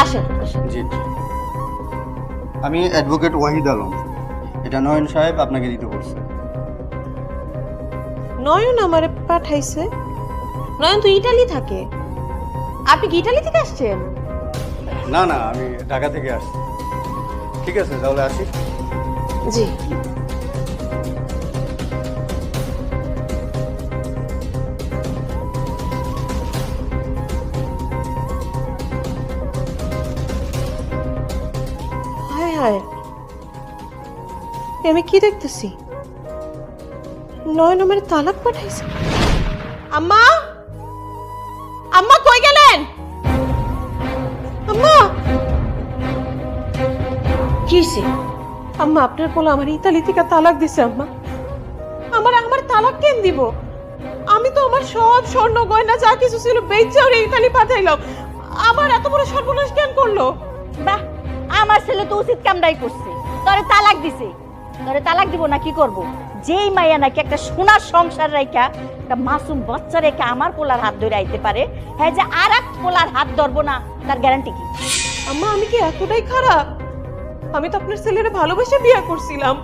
আসেন আসেন। জি জি। আমি অ্যাডভোকেট ওয়াহিদ আলম, এটা নয়ন সাহেব আপনাকে দিতে বলছে। নয়ন আমারে পাঠাইছে। নয়ন তো ইটালি থাকে। আপনি কি ইটালি থেকে আসছেন? না না, আমি ঢাকা থেকে আসছি। ঠিক আছে, তাহলে আসি। জি। হায় হায়, আমি কি দেখতেছি? নয়ন আমার তালাক পাঠাইছে। আম্মা, আম্মা কই গেলেন? আম্মা, কি হইছে? আম্মা আপনার পোলা আমার ইতালি থেকে তালাক দিছে। আম্মা আমার আমার তালাক কেন দিব? আমি তো আমার সব স্বর্ণ গয়না যা কিছু ছিল বেচে ওরে ইতালি পাঠাইলাম। আমার এত বড় সর্বনাশ কেন করলো? বাহ, আমার ছেলে তো উচিত কামটাই করছে, তোরে তালাক দিছে। তোরে তালাক দিব না কি করব? যেই মাইয়া নাকি একটা সোনার সংসার রেখা, একটা মাসুম বাচ্চা রেখা আমার পোলার হাত ধরে আইতে পারে, হ্যাঁ যে আর এক পোলার হাত ধরবো না, তার গ্যারান্টি কি? আম্মা আমি কি এতটাই খারাপ? আমি তো আপনার ছেলেরে ভালোবেসে বিয়ে করছিলাম।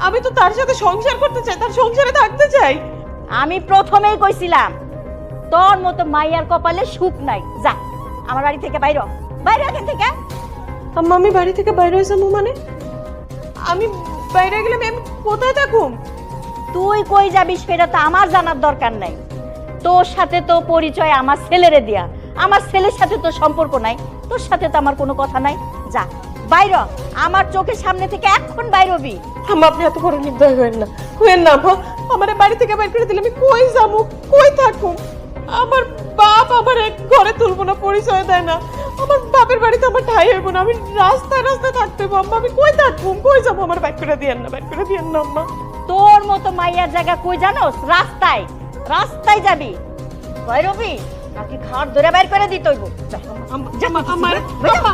আমি তো তার সাথে সংসার করতে চাই, তার সংসারে থাকতে চাই। আমি প্রথমেই কইছিলাম তোর মতো মাইয়ার কপালে সুখ নাই। যা আমার বাড়ি থেকে বাইর হ, বাইরে এখান থেকে। আম্মা আমি বাড়ি থেকে বাইরে হয়ে যাবো মানে? আমি বাইরে গেলে আমি কোথায় থাকুম? তুই কই যাবি সেটা তো আমার জানার দরকার নাই। তোর সাথে তো পরিচয় আমার ছেলেরে দিয়া, আমার ছেলের সাথে তো সম্পর্ক নাই, তোর সাথে তো আমার কোনো কথা নাই। যা বাইর হ, আমার চোখের সামনে থেকে এখন বাইর হবি। আম্মা আপনি এত বড় নির্দয় হয়েন না, হয়েন না আম্মা। আমার বাড়ি থেকে বাইর করে দিলে আমি কই যাবো, কই থাকুম? আমার বাপ আমার এক ঘরে তুলবো না, পরিচয় দেয় না। আমার বাপের বাড়িতে আমার ঠাই হইব না, আমি রাস্তায় রাস্তায় থাকতে হইব। আম্মা আমি কই থাকুম, কই যাবো? আমার বাইর করে দিয়েন না, বাইর করে দিয়েন না আম্মা। তোর মতো মাইয়ার জায়গা কই জানোস? রাস্তায়, রাস্তায় যাবি। বাইর হবি নাকি ঘর ধরে বাইর করে দিতে হইব? আমার